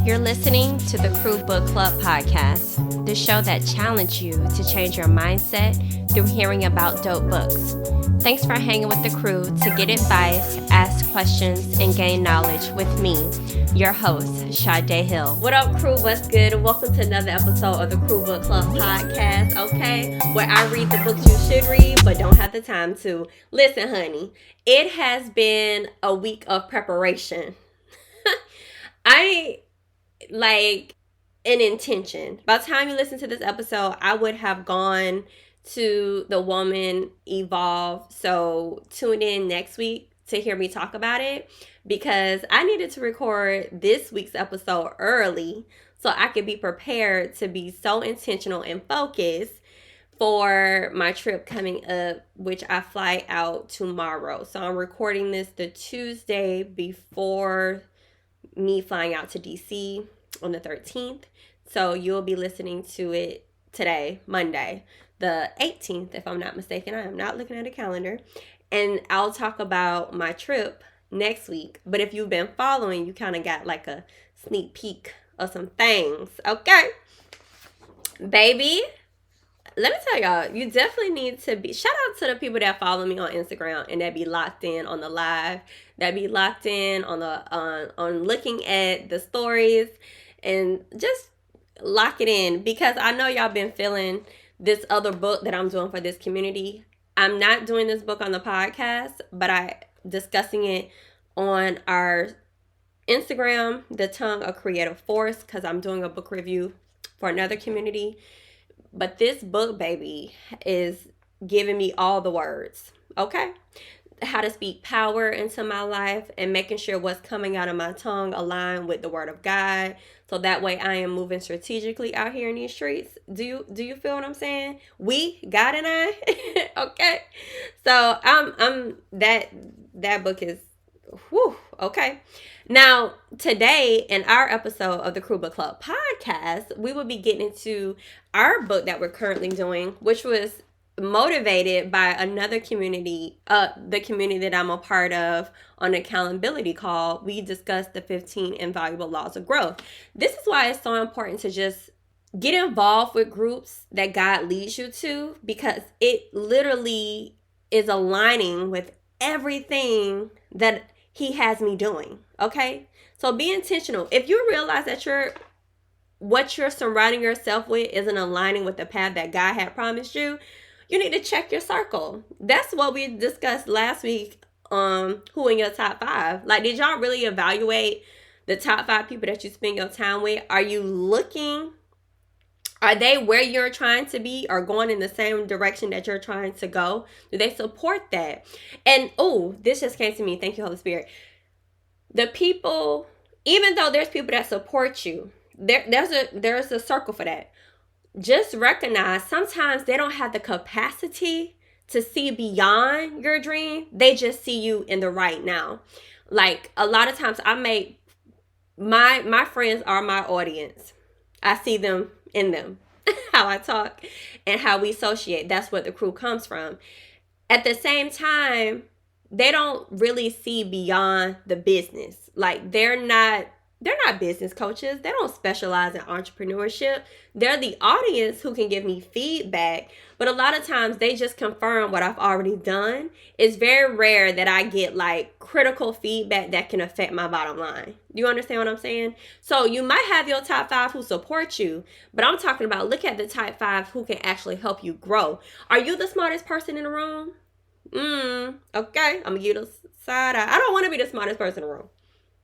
You're listening to the Crew Book Club podcast, the show that challenges you to change your mindset through hearing about dope books. Thanks for hanging with the crew to get advice, ask questions, and gain knowledge with me, your host, Sade Hill. What up, crew? What's good? Welcome to another episode of the Crew Book Club podcast, okay? Where I read the books you should read, but don't have the time to. Listen, honey, it has been a week of preparation. Like an intention. By the time you listen to this episode, I would have gone to the Woman Evolve. So tune in next week to hear me talk about it, because I needed to record this week's episode early so I could be prepared to be so intentional and focused for my trip coming up, which I fly out tomorrow. So I'm recording this the Tuesday before me flying out to DC on the 13th. So you'll be listening to it today, Monday, the 18th, if I'm not mistaken. I am not looking at a calendar. And I'll talk about my trip next week. But if you've been following, you kind of got like a sneak peek of some things. Okay. Baby, let me tell y'all, you definitely need to be, shout out to the people that follow me on Instagram and that be locked in on the live, that be locked in on the on looking at the stories, and just lock it in, because I know y'all been feeling this other book that I'm doing for this community. I'm not doing this book on the podcast, but I discussing it on our Instagram, The Tongue of Creative Force, because I'm doing a book review for another community. But this book, baby, is giving me all the words, okay? How to speak power into my life and making sure what's coming out of my tongue align with the word of God. So that way I am moving strategically out here in these streets. Do you feel what I'm saying? We, God and I, okay? So I'm that book is, whew, okay. Now, today in our episode of the Crew Book Club podcast, we will be getting into our book that we're currently doing, which was motivated by another community, the community that I'm a part of on accountability call. We discussed the 15 Invaluable Laws of Growth. This is why it's so important to just get involved with groups that God leads you to, because it literally is aligning with everything that He has me doing, okay? So be intentional. If you realize that what you're surrounding yourself with isn't aligning with the path that God had promised you, you need to check your circle. That's what we discussed last week on who in your top 5. Like, did y'all really evaluate the top 5 people that you spend your time with? Are you looking? Are they where you're trying to be or going in the same direction that you're trying to go? Do they support that? And, oh, this just came to me. Thank you, Holy Spirit. The people, even though there's people that support you, there's a circle for that. Just recognize sometimes they don't have the capacity to see beyond your dream. They just see you in the right now. Like, a lot of times I make my friends are my audience. I see them in them, how I talk and how we associate. That's what the crew comes from. At the same time, they don't really see beyond the business. Like, they're not business coaches. They don't specialize in entrepreneurship. They're the audience who can give me feedback. But a lot of times they just confirm what I've already done. It's very rare that I get like critical feedback that can affect my bottom line. You understand what I'm saying? So you might have your top 5 who support you, but I'm talking about look at the top 5 who can actually help you grow. Are you the smartest person in the room? Okay. I'm going to give you the side eye. I don't want to be the smartest person in the room.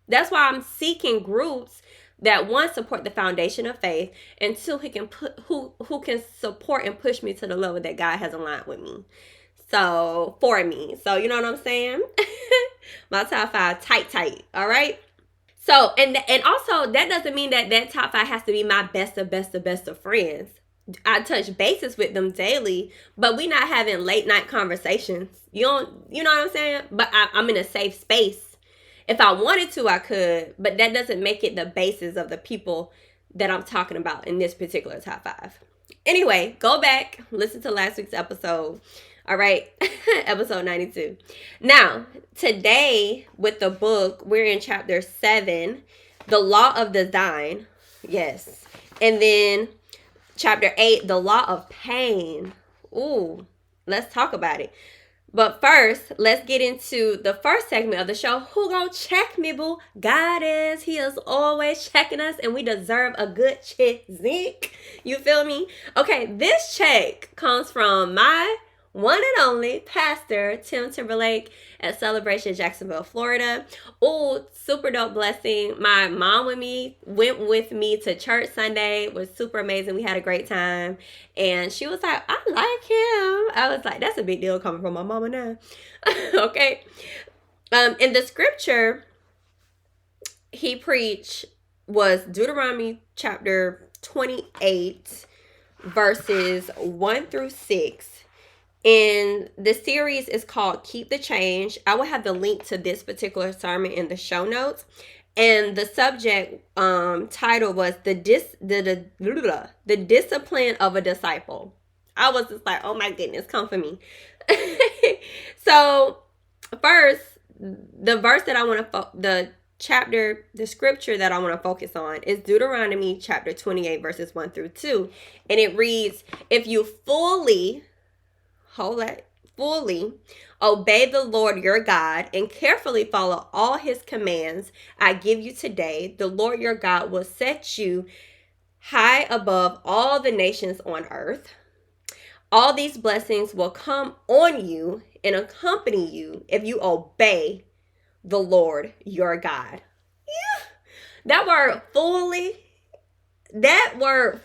That's why I'm seeking groups that, one, support the foundation of faith, and 2, who can support and push me to the level that God has aligned with me. So, for me. So, you know what I'm saying? My top 5, tight. All right? So, and also, that doesn't mean that top 5 has to be my best of friends. I touch bases with them daily, but we not having late night conversations. You know what I'm saying? But I'm in a safe space. If I wanted to, I could, but that doesn't make it the basis of the people that I'm talking about in this particular top 5. Anyway, go back, listen to last week's episode. All right, episode 92. Now, today with the book, we're in chapter 7, The law of design. Yes. And then chapter 8, the law of pain. Ooh, let's talk about it. But first, let's get into the first segment of the show. Who gonna check me, boo? God is. He is always checking us, and we deserve a good check. Zinc. You feel me? Okay, this check comes from my one and only pastor, Tim Timberlake, at Celebration Jacksonville, Florida. Oh, super dope blessing. My mom went with me to church Sunday. It was super amazing. We had a great time. And she was like, I like him. I was like, that's a big deal coming from my mama now. Okay. In the scripture he preached was Deuteronomy chapter 28, verses 1 through 6. And the series is called Keep the Change. I will have the link to this particular sermon in the show notes. And the subject title was the discipline of a disciple. I was just like, oh my goodness, come for me. So first, the verse that I want to the scripture that I want to focus on is Deuteronomy chapter 28, verses 1 through 2. And it reads, if you fully obey the Lord your God and carefully follow all his commands I give you today, the Lord your God will set you high above all the nations on earth. All these blessings will come on you and accompany you if you obey the Lord your God. Yeah. That word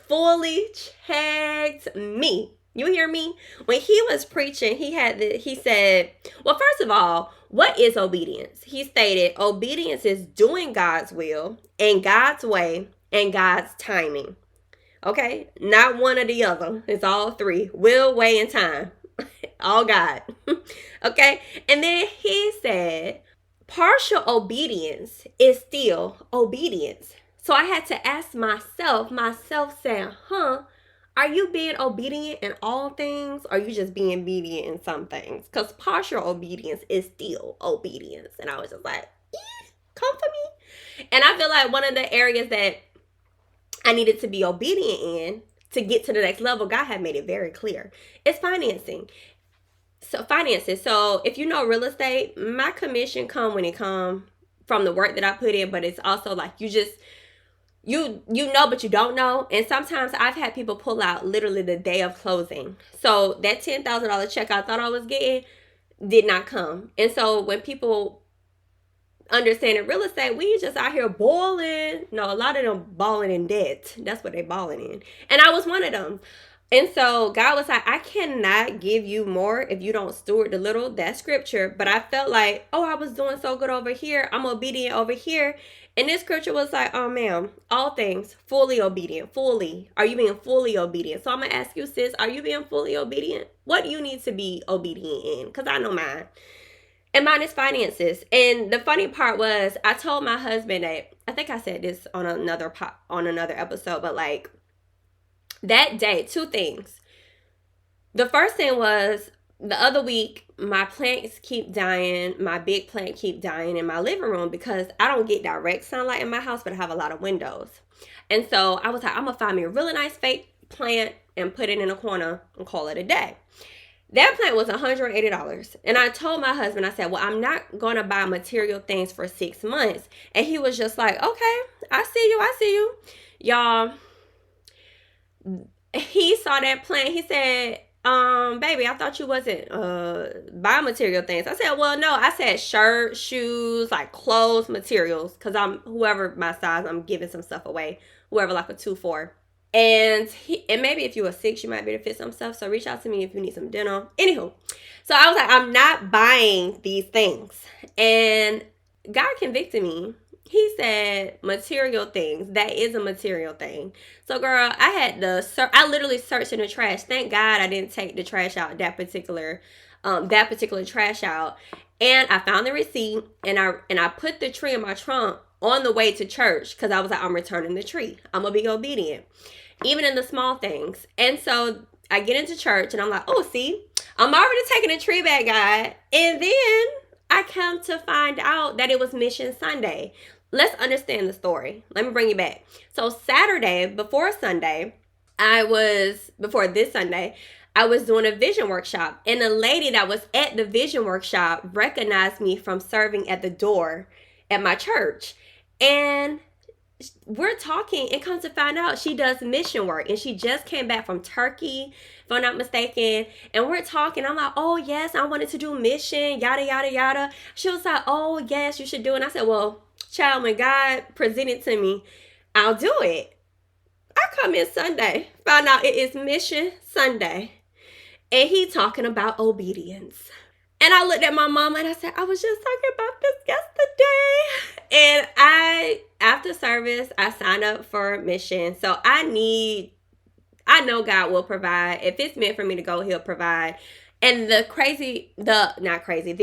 fully checked me. You hear me? When he was preaching, he said, well, first of all, what is obedience? He stated, obedience is doing God's will in God's way and God's timing. Okay? Not one or the other. It's all three. Will, way, and time. All God. Okay? And then he said, partial obedience is still obedience. So I had to ask myself saying, are you being obedient in all things, or are you just being obedient in some things? Because partial obedience is still obedience. And I was just like, come for me. And I feel like one of the areas that I needed to be obedient in to get to the next level, God had made it very clear, it's finances. So if you know real estate, my commission come when it come from the work that I put in, but it's also like you know, but you don't know. And sometimes I've had people pull out literally the day of closing. So that $10,000 check I thought I was getting did not come. And so when people understand in real estate, we just out here balling. No, a lot of them balling in debt. That's what they balling in. And I was one of them. And so God was like, I cannot give you more if you don't steward the little. That's scripture. But I felt like, I was doing so good over here. I'm obedient over here. And this scripture was like, oh, ma'am, all things fully obedient. Fully. Are you being fully obedient? So I'm going to ask you, sis, are you being fully obedient? What do you need to be obedient in? Because I know mine. And mine is finances. And the funny part was, I told my husband that, I think I said this on another episode, but like that day, two things. The first thing was, the other week, my plants keep dying. My big plant keep dying in my living room because I don't get direct sunlight in my house, but I have a lot of windows. And so I was like, I'm going to find me a really nice fake plant and put it in a corner and call it a day. That plant was $180. And I told my husband, I said, well, I'm not going to buy material things for 6 months. And he was just like, okay, I see you. Y'all, he saw that plant. He said, baby, I thought you wasn't buying material things. I said, well, no. I said shirt, shoes, like clothes, materials. Because whoever my size, I'm giving some stuff away. Whoever like a 2-4. And maybe if you were 6, you might be able to fit some stuff. So reach out to me if you need some dinner. Anywho, so I was like, I'm not buying these things. And God convicted me. He said material things. That is a material thing. So girl, I literally searched in the trash. Thank God I didn't take the trash out, that particular trash out. And I found the receipt, and I put the tree in my trunk on the way to church because I was like, I'm returning the tree. I'm going to be obedient. Even in the small things. And so I get into church and I'm like, see, I'm already taking the tree back, God. And then I come to find out that it was Mission Sunday. let's understand the story. Let me bring you back. So Saturday, before this Sunday, I was doing a vision workshop, and the lady that was at the vision workshop recognized me from serving at the door at my church. And we're talking, and comes to find out she does mission work, and she just came back from Turkey, if I'm not mistaken. And we're talking, I'm like, oh yes, I wanted to do mission, yada yada yada. She was like, oh yes, you should do it. And I said, well, child, when God presented to me, I'll do it. I come in Sunday, found out it is Mission Sunday, and he talking about obedience. And I looked at my mama and I said, I was just talking about this yesterday. And after service, I signed up for mission. So I know God will provide. If it's meant for me to go, he'll provide. And the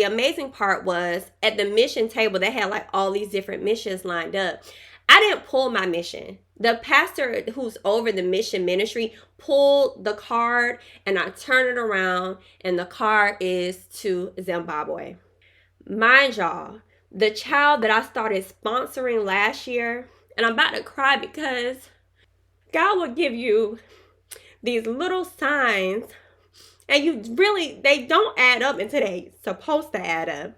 amazing part was at the mission table, they had like all these different missions lined up. I didn't pull my mission. The pastor who's over the mission ministry pulled the card, and I turned it around, and the card is to Zimbabwe. Mind y'all, the child that I started sponsoring last year, and I'm about to cry because God will give you these little signs, and they don't add up until they supposed to add up.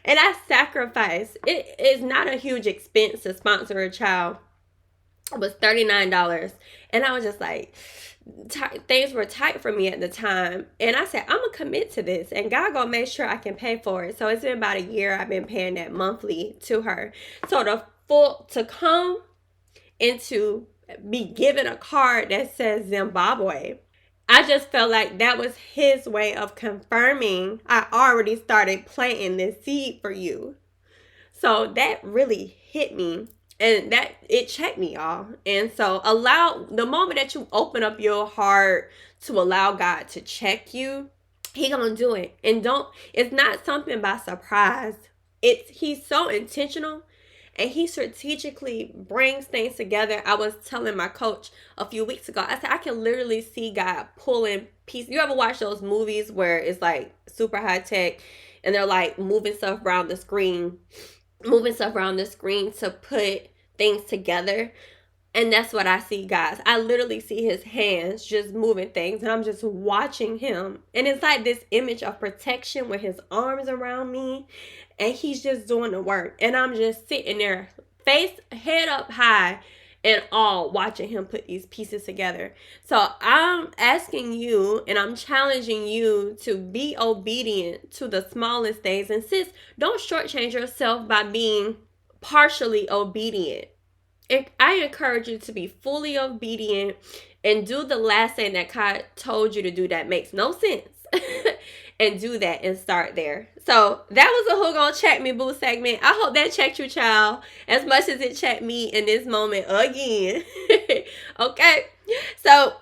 And I sacrifice. It is not a huge expense to sponsor a child. It was $39. And I was just like, things were tight for me at the time. And I said, I'm going to commit to this. And God going to make sure I can pay for it. So it's been about a year I've been paying that monthly to her. So to come and to be given a card that says Zimbabwe, I just felt like that was his way of confirming I already started planting this seed for you. So that really hit me, and that it checked me, y'all. And so the moment that you open up your heart to allow God to check you, he gonna do it. And it's not something by surprise. He's so intentional. And he strategically brings things together. I was telling my coach a few weeks ago, I said, I can literally see God pulling pieces. You ever watch those movies where it's like super high tech and they're like moving stuff around the screen to put things together? And that's what I see, guys. I literally see his hands just moving things, and I'm just watching him. And it's like this image of protection with his arms around me, and he's just doing the work. And I'm just sitting there, head up high, and all watching him put these pieces together. So I'm asking you, and I'm challenging you to be obedient to the smallest things. And sis, don't shortchange yourself by being partially obedient. I encourage you to be fully obedient and do the last thing that God told you to do that makes no sense. And do that and start there. So that was a Who Gon' Check Me Boo segment. I hope that checked you, child, as much as it checked me in this moment again. Okay. So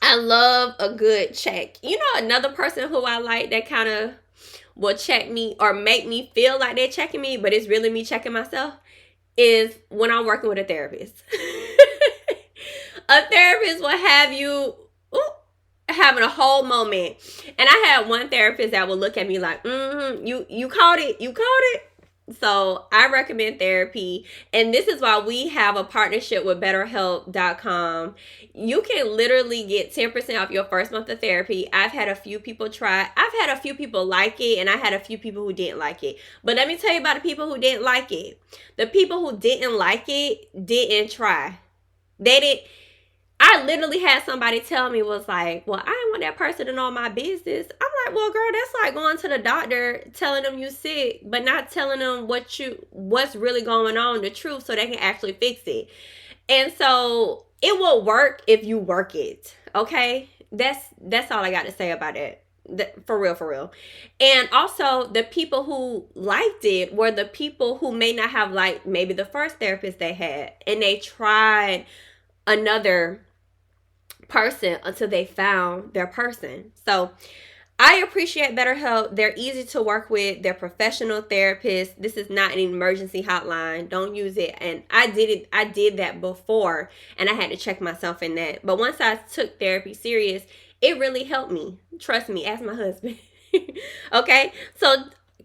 I love a good check. You know, another person who I like that kind of will check me or make me feel like they're checking me, but it's really me checking myself, is when I'm working with a therapist. A therapist will have you having a whole moment. And I had one therapist that would look at me like, you caught it. So I recommend therapy. And this is why we have a partnership with BetterHelp.com. You can literally get 10% off your first month of therapy. I've had a few people try. I've had a few people like it, and I had a few people who didn't like it. But let me tell you about the people who didn't like it. The people who didn't like it didn't try. I literally had somebody tell me, was like, well, I didn't want that person to know my business. I'm like, well, girl, that's like going to the doctor, telling them you sick, but not telling them what's really going on, the truth, so they can actually fix it. And so it will work if you work it. Okay? That's all I got to say about it. For real. And also, the people who liked it were the people who may not have liked maybe the first therapist they had, and they tried another person until they found their person. So I appreciate BetterHelp. They're easy to work with. They're professional therapists. This is not an emergency hotline. Don't use it. And I did that before, and I had to check myself in that. But once I took therapy serious, it really helped me. Trust me, ask my husband. Okay? So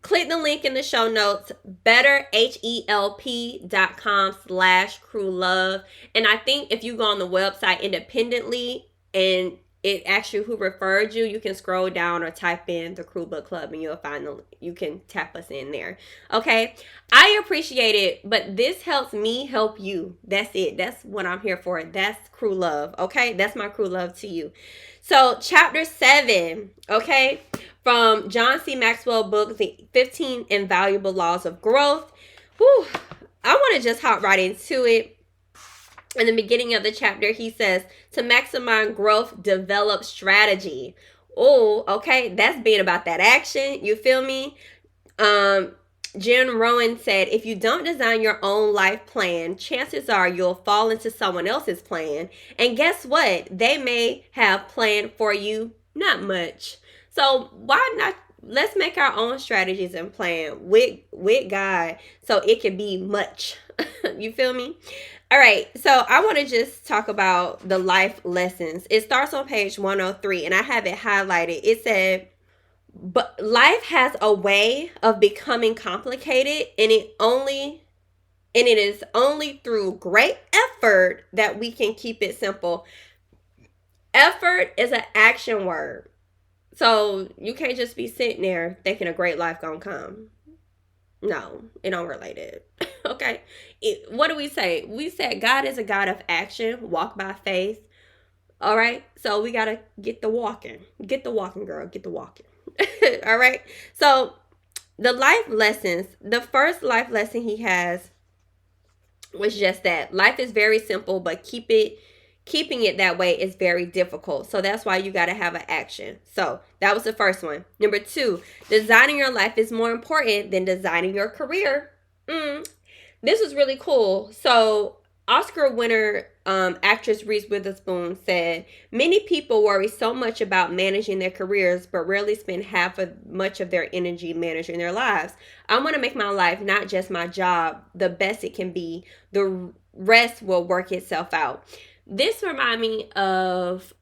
click the link in the show notes, betterhelp.com/crew love. And I think if you go on the website independently and it asks you who referred you, you can scroll down or type in the Crew Book Club and you'll find you can tap us in there. Okay. I appreciate it, but this helps me help you. That's it. That's what I'm here for. That's crew love. Okay. That's my crew love to you. So chapter 7, okay, from John C. Maxwell book, the 15 Invaluable Laws of Growth. Whew, I want to just hop right into it. In the beginning of the chapter, he says, to maximize growth, develop strategy. Oh, okay, that's being about that action. You feel me? Jen Rowan said, if you don't design your own life plan, chances are you'll fall into someone else's plan. And guess what? They may have planned for you not much. So why not? Let's make our own strategies and plan with God so it can be much. You feel me? All right, so I want to just talk about the life lessons. It starts on page 103, and I have it highlighted. It said, but life has a way of becoming complicated, and it is only through great effort that we can keep it simple. Effort is an action word. So you can't just be sitting there thinking a great life gonna come. No, it don't relate it. Okay. What do we say? We said God is a God of action, walk by faith. All right. So we got to get the walking. Get the walking, girl. Get the walking. All right. So the life lessons, the first life lesson he has was just that life is very simple, but keeping it that way is very difficult. So that's why you got to have an action. So that was the first one. Number 2, designing your life is more important than designing your career. This was really cool. So Oscar winner actress Reese Witherspoon said, many people worry so much about managing their careers, but rarely spend much of their energy managing their lives. I want to make my life not just my job the best it can be. The rest will work itself out. This reminded me of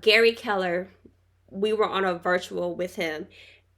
Gary Keller. We were on a virtual with him,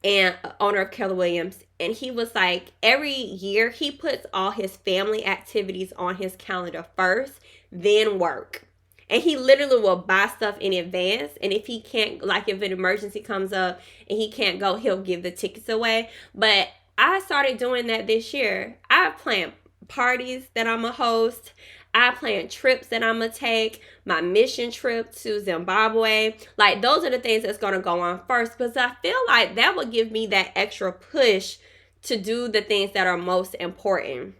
and owner of Keller Williams, and he was like, every year he puts all his family activities on his calendar first, then work. And he literally will buy stuff in advance, and if he can't, like if an emergency comes up and he can't go, he'll give the tickets away. But I started doing that this year. I planned parties that I'm a host. I plan trips that I'm going to take, my mission trip to Zimbabwe. Like, those are the things that's going to go on first, because I feel like that will give me that extra push to do the things that are most important.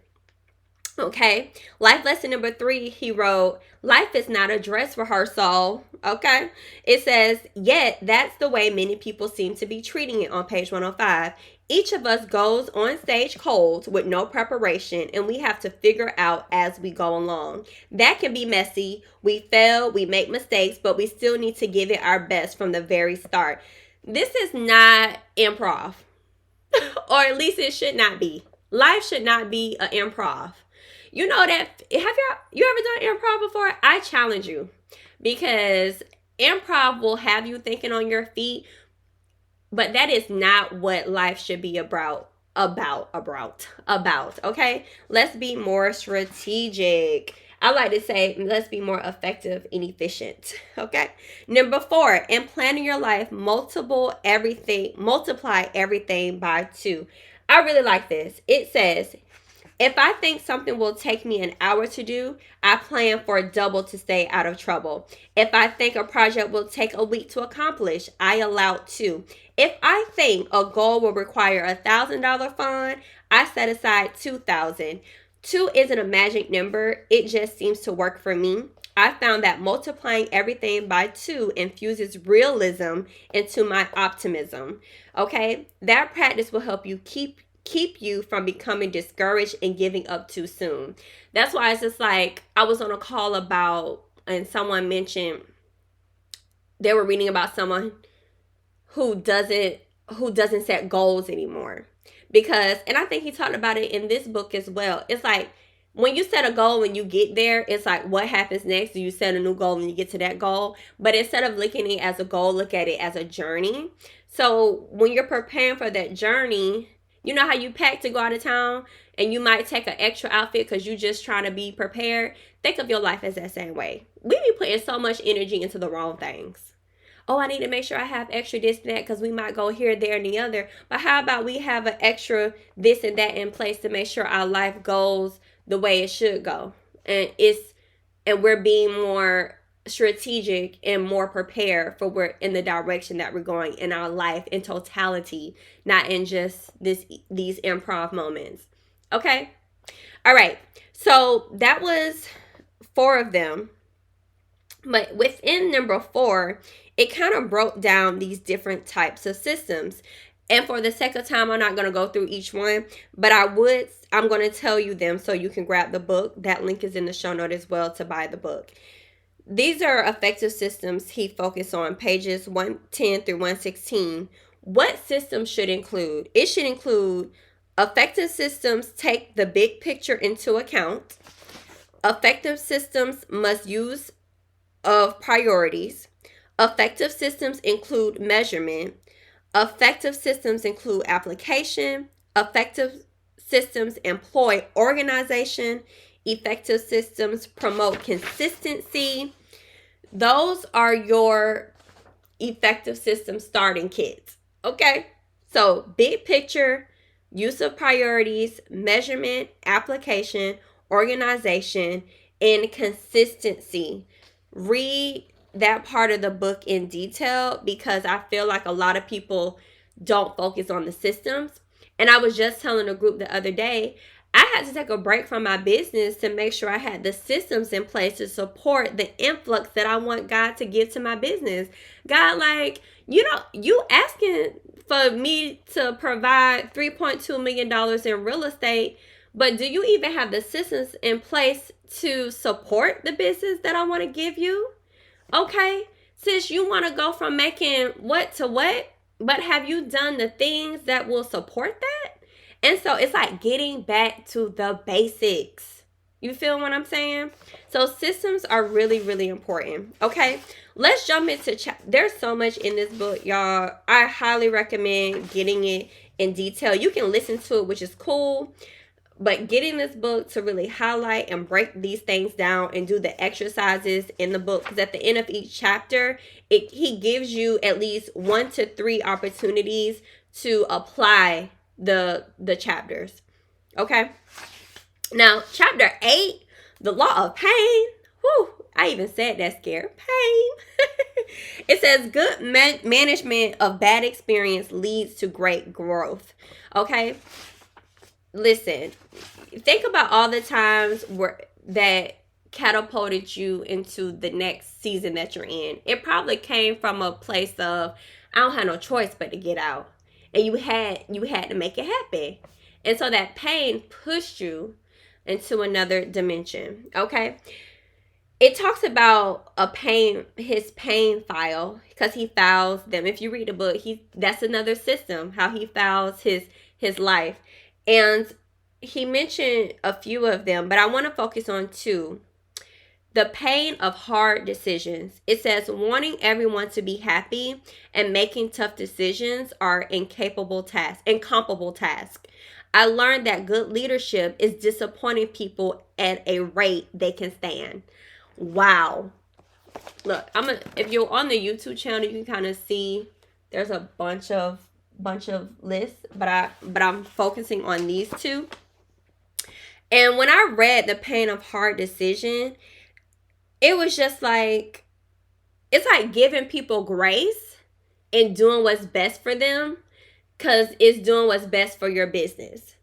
Okay. Life lesson number 3, he wrote, life is not a dress rehearsal. Okay. It says, yet that's the way many people seem to be treating it on page 105. Each of us goes on stage cold with no preparation, and we have to figure out as we go along. That can be messy. We fail, we make mistakes, but we still need to give it our best from the very start. This is not improv, or at least it should not be. Life should not be an improv. You know that, have you ever done improv before? I challenge you, because improv will have you thinking on your feet, but that is not what life should be about, okay? Let's be more strategic. I like to say, let's be more effective and efficient, okay? Number 4, in planning your life, multiply everything by 2. I really like this. It says, if I think something will take me an hour to do, I plan for double to stay out of trouble. If I think a project will take a week to accomplish, I allow 2. If I think a goal will require $1,000 fund, I set aside $2,000. 2 isn't a magic number. It just seems to work for me. I found that multiplying everything by 2 infuses realism into my optimism. Okay? That practice will help you keep you from becoming discouraged and giving up too soon. That's why it's just like, I was on a call about, and someone mentioned they were reading about someone who doesn't set goals anymore. Because, and I think he talked about it in this book as well. It's like, when you set a goal and you get there, it's like, what happens next? Do you set a new goal and you get to that goal? But instead of looking at it as a goal, look at it as a journey. So when you're preparing for that journey, You know how you pack to go out of town and you might take an extra outfit because you just trying to be prepared? Think of your life as that same way. We be putting so much energy into the wrong things. Oh, I need to make sure I have extra this and that because we might go here, there, and the other. But how about we have an extra this and that in place to make sure our life goes the way it should go? And we're being more strategic and more prepared for we're in the direction that we're going in our life in totality, not in just these improv moments. Okay? All right. So that was 4 of them. But within number 4, it kind of broke down these different types of systems. And for the sake of time, I'm not going to go through each one, but I'm going to tell you them so you can grab the book. That link is in the show note as well to buy the book. These are effective systems he focused on, pages 110 through 116. What systems should include? It should include effective systems take the big picture into account. Effective systems must use of priorities. Effective systems include measurement. Effective systems include application. Effective systems employ organization. Effective systems promote consistency. Those are your effective system starting kits. Okay? So, big picture, use of priorities, measurement, application, organization, and consistency. Read that part of the book in detail because I feel like a lot of people don't focus on the systems. And I was just telling a group the other day, I had to take a break from my business to make sure I had the systems in place to support the influx that I want God to give to my business. God, like, you asking for me to provide $3.2 million in real estate, but do you even have the systems in place to support the business that I want to give you? Okay, sis, you want to go from making what to what, but have you done the things that will support that? And so it's like getting back to the basics. You feel what I'm saying? So systems are really, really important. Okay, let's jump into there's so much in this book, y'all. I highly recommend getting it in detail. You can listen to it, which is cool. But getting this book to really highlight and break these things down and do the exercises in the book, because at the end of each chapter, he gives you at least 1 to 3 opportunities to apply the chapters. Okay? Now, chapter 8, the law of pain. Whew, I even said that scared. Pain. It says good management of bad experience leads to great growth. Okay? Listen, think about all the times that catapulted you into the next season that you're in. It probably came from a place of, I don't have no choice but to get out. And you had to make it happen. And so that pain pushed you into another dimension. Okay? It talks about his pain file, because he files them. If you read the book, that's another system, how he files his life. And he mentioned a few of them, but I want to focus on 2. The pain of hard decisions. It says wanting everyone to be happy and making tough decisions are incomparable tasks. I learned that good leadership is disappointing people at a rate they can stand. Wow. Look, if you're on the YouTube channel, you can kind of see there's a bunch of lists, but I'm focusing on these 2. And when I read the pain of hard decision, it was just like, it's like giving people grace and doing what's best for them, because it's doing what's best for your business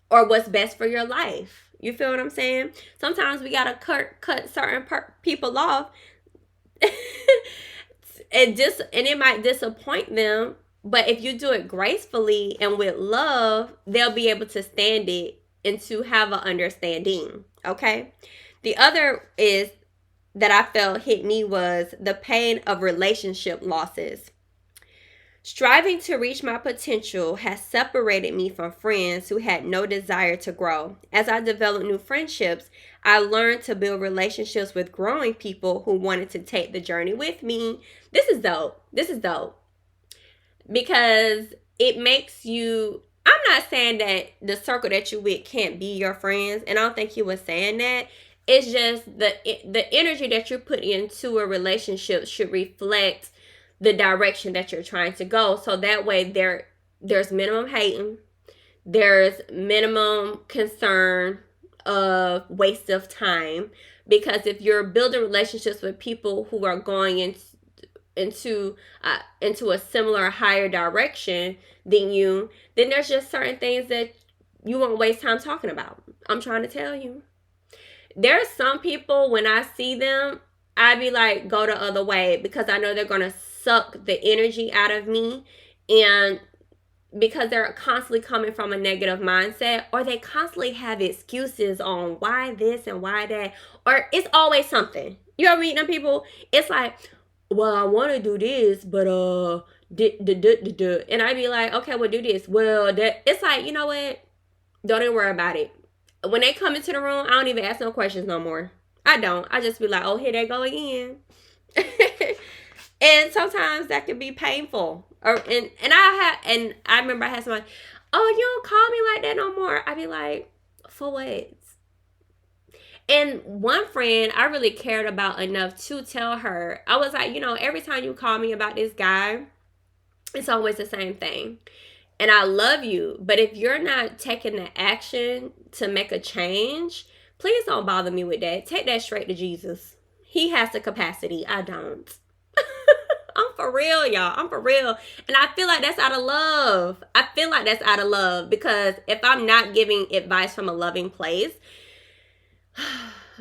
or what's best for your life. You feel what I'm saying? Sometimes we gotta cut certain people off and it might disappoint them. But if you do it gracefully and with love, they'll be able to stand it and to have an understanding. Okay? The other is that I felt hit me was the pain of relationship losses. Striving to reach my potential has separated me from friends who had no desire to grow. As I developed new friendships, I learned to build relationships with growing people who wanted to take the journey with me. This is dope. Because it makes you, I'm not saying that the circle that you with can't be your friends, and I don't think he was saying that. It's just the energy that you put into a relationship should reflect the direction that you're trying to go. So that way there's minimum hating, there's minimum concern of waste of time. Because if you're building relationships with people who are going into a similar higher direction than you, then there's just certain things that you won't waste time talking about. I'm trying to tell you. There's some people, when I see them, I be like, go the other way, because I know they're gonna suck the energy out of me, and because they're constantly coming from a negative mindset, or they constantly have excuses on why this and why that, or it's always something. You ever meet them people? It's like, well, I want to do this, but and I be like, okay, well, do this. Well, that, it's like, you know what? Don't even worry about it. When they come into the room, I don't even ask no questions no more. I don't. I just be like, oh, here they go again. And sometimes that can be painful. I remember I had somebody, oh, you don't call me like that no more. I be like, for what? And one friend I really cared about enough to tell her, I was like, every time you call me about this guy, it's always the same thing. And I love you, but if you're not taking the action to make a change, please don't bother me with that. Take that straight to Jesus. He has the capacity. I don't. I'm for real, y'all. I'm for real. And I feel like that's out of love. Because if I'm not giving advice from a loving place,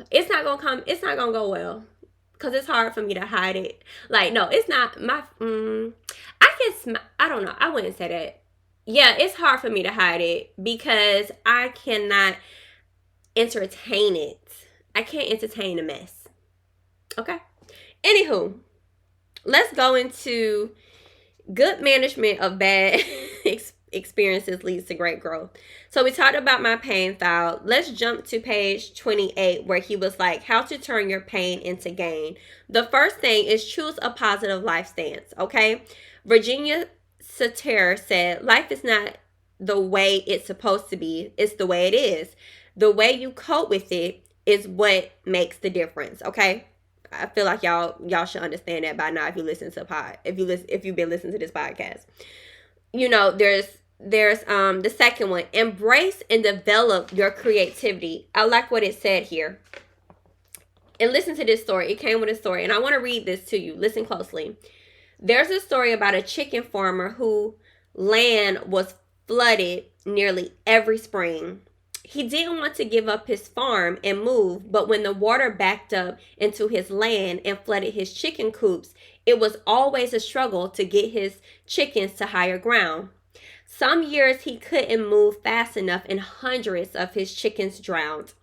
it's not gonna go well. Because it's hard for me to hide it. Like, no, it's not my, I don't know. I wouldn't say that. Yeah, it's hard for me to hide it because I cannot entertain it. I can't entertain a mess. Okay? Anywho, let's go into good management of bad experiences leads to great growth. So we talked about my pain file. Let's jump to page 28 where he was like, how to turn your pain into gain. The first thing is choose a positive life stance, okay? Virginia Satir said, life is not the way it's supposed to be. It's the way it is. The way you cope with it is what makes the difference, okay? I feel like y'all should understand that by now if you listen to if you've been listening to this podcast. There's the second one, embrace and develop your creativity. I like what it said here. And listen to this story. It came with a story, and I want to read this to you. Listen closely. There's a story about a chicken farmer whose land was flooded nearly every spring. He didn't want to give up his farm and move, but when the water backed up into his land and flooded his chicken coops, it was always a struggle to get his chickens to higher ground. Some years he couldn't move fast enough and hundreds of his chickens drowned.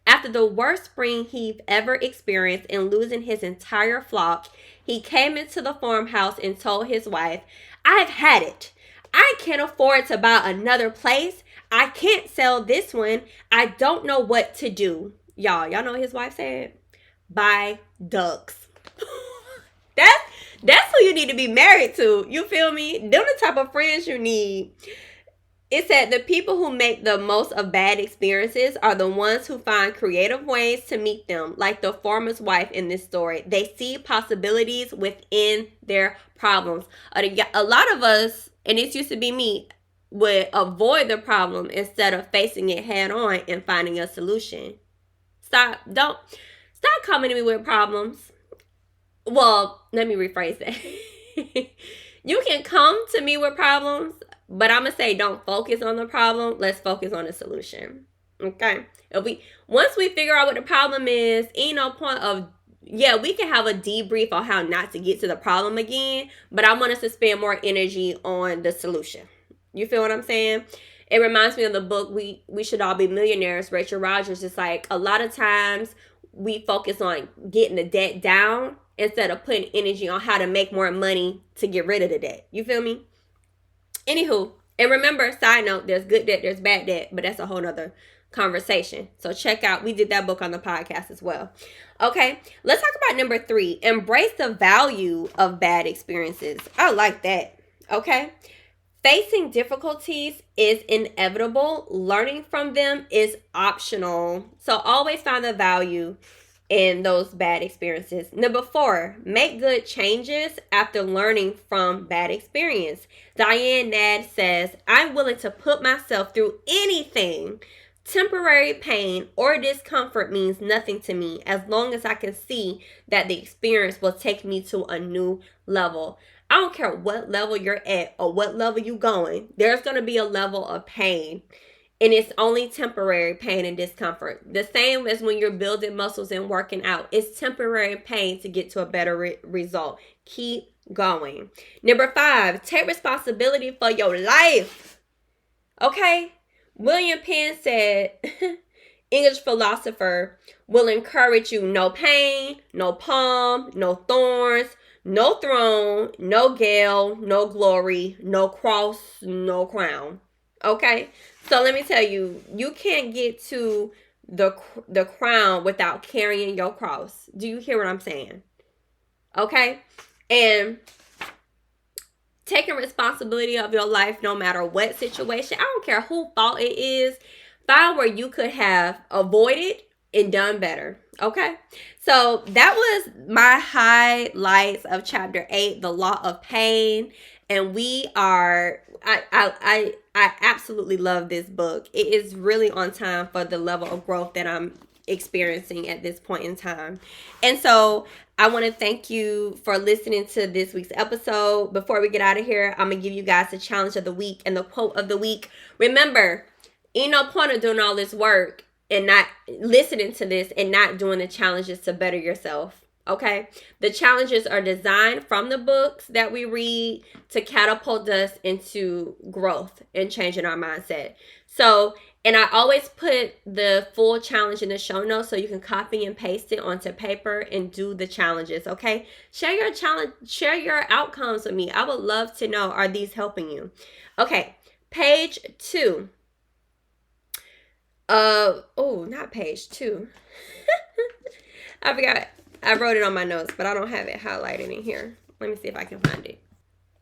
After the worst spring he'd ever experienced and losing his entire flock, he came into the farmhouse and told his wife, I've had it. I can't afford to buy another place. I can't sell this one. I don't know what to do. Y'all know what his wife said? Buy ducks. That's who you need to be married to. You feel me? They're the type of friends you need. It said the people who make the most of bad experiences are the ones who find creative ways to meet them, like the farmer's wife in this story. They see possibilities within their problems. A lot of us, and this used to be me, would avoid the problem instead of facing it head on and finding a solution. Stop coming to me with problems. Well, let me rephrase that. You can come to me with problems, but I'm going to say don't focus on the problem. Let's focus on the solution. Okay? Once we figure out what the problem is, ain't no point of, we can have a debrief on how not to get to the problem again, but I want us to spend more energy on the solution. You feel what I'm saying? It reminds me of the book, We Should All Be Millionaires. Rachel Rogers is like, a lot of times we focus on getting the debt down instead of putting energy on how to make more money to get rid of the debt. You feel me? Anywho, and remember, side note, there's good debt, there's bad debt, but that's a whole nother conversation. So check out, we did that book on the podcast as well. Okay, let's talk about number 3. Embrace the value of bad experiences. I like that. Okay. Facing difficulties is inevitable. Learning from them is optional. So always find the value in those bad experiences. Number 4, make good changes after learning from bad experience. Diane Nadd says, I'm willing to put myself through anything. Temporary pain or discomfort means nothing to me as long as I can see that the experience will take me to a new level. I don't care what level you're at or what level you're going. There's going to be a level of pain. And it's only temporary pain and discomfort. The same as when you're building muscles and working out. It's temporary pain to get to a better result. Keep going. Number 5, take responsibility for your life. Okay? William Penn said, English philosopher, will encourage you: no pain, no palm, no thorns, no throne, no gale, no glory, no cross, no crown. Okay? So let me tell you, you can't get to the crown without carrying your cross. Do you hear what I'm saying? Okay? And taking responsibility of your life no matter what situation, I don't care who fault it is, find where you could have avoided and done better. Okay? So that was my highlights of chapter 8, the law of pain. And we are, I absolutely love this book. It is really on time for the level of growth that I'm experiencing at this point in time. And so I want to thank you for listening to this week's episode. Before we get out of here, I'm going to give you guys the challenge of the week and the quote of the week. Remember, ain't no point of doing all this work and not listening to this and not doing the challenges to better yourself. Okay? The challenges are designed from the books that we read to catapult us into growth and changing our mindset. So, and I always put the full challenge in the show notes so you can copy and paste it onto paper and do the challenges, okay? Share your challenge, share your outcomes with me. I would love to know, are these helping you? Okay, page 2. Not page 2. I forgot. I wrote it on my notes, but I don't have it highlighted in here. Let me see if I can find it.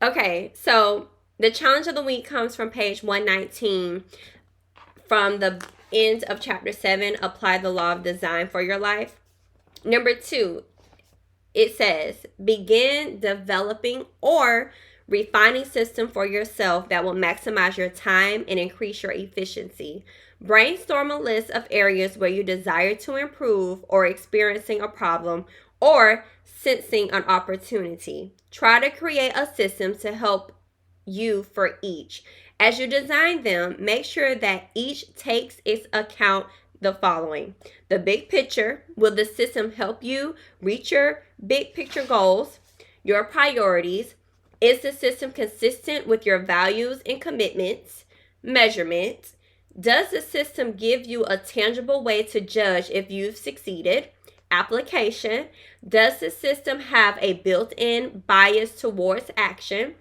Okay, so the challenge of the week comes from page 119. From the end of chapter 7, apply the law of design for your life. Number 2, it says, begin developing or refining system for yourself that will maximize your time and increase your efficiency. Brainstorm a list of areas where you desire to improve or experiencing a problem or sensing an opportunity. Try to create a system to help you for each. As you design them, make sure that each takes its account the following. The big picture. Will the system help you reach your big picture goals? Your priorities. Is the system consistent with your values and commitments? Measurement. Does the system give you a tangible way to judge if you've succeeded? Application. Does the system have a built-in bias towards action?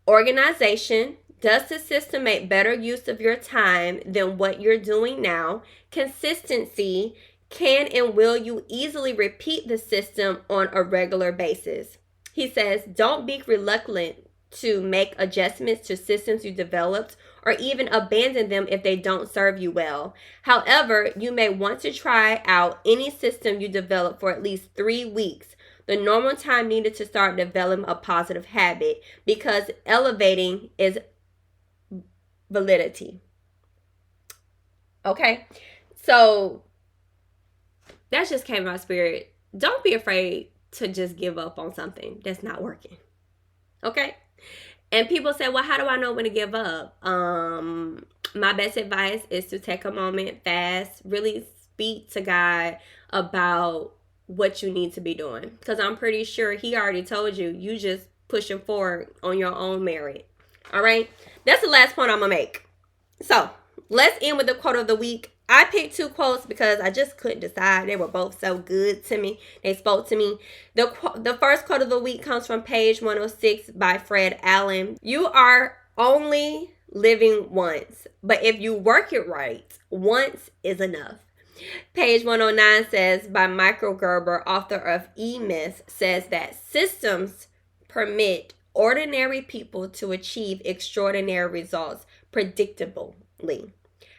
Organization. Does the system make better use of your time than what you're doing now? Consistency. Can and will you easily repeat the system on a regular basis? He says, don't be reluctant to make adjustments to systems you developed or even abandon them if they don't serve you well. However, you may want to try out any system you develop for at least 3 weeks, the normal time needed to start developing a positive habit, because elevating is validity. Okay, so that just came to my spirit. Don't be afraid to just give up on something that's not working. Okay? And people say, well, how do I know when to give up? My best advice is to take a moment, fast, really speak to God about what you need to be doing. Because I'm pretty sure he already told you. You just pushing forward on your own merit. All right? That's the last point I'm going to make. So, let's end with the quote of the week. I picked 2 quotes because I just couldn't decide. They were both so good to me. They spoke to me. The first quote of the week comes from page 106 by Fred Allen. You are only living once, but if you work it right, once is enough. Page 109 says, by Michael Gerber, author of E-Myth, says that systems permit ordinary people to achieve extraordinary results predictably.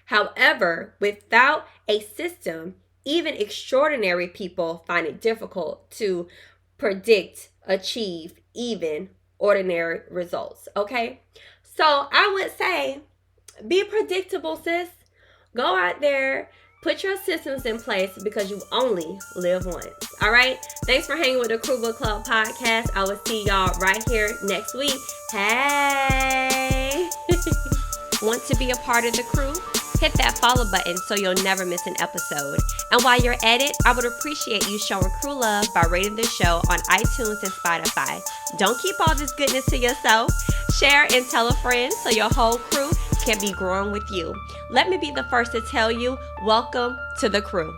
However, without a system, even extraordinary people find it difficult to achieve even ordinary results. Okay? So I would say be predictable, sis. Go out there, put your systems in place because you only live once. All right? Thanks for hanging with the Crew Book Club podcast. I will see y'all right here next week. Hey! Want to be a part of the crew? Hit that follow button so you'll never miss an episode. And while you're at it, I would appreciate you showing crew love by rating the show on iTunes and Spotify. Don't keep all this goodness to yourself. Share and tell a friend so your whole crew can be growing with you. Let me be the first to tell you, welcome to the crew.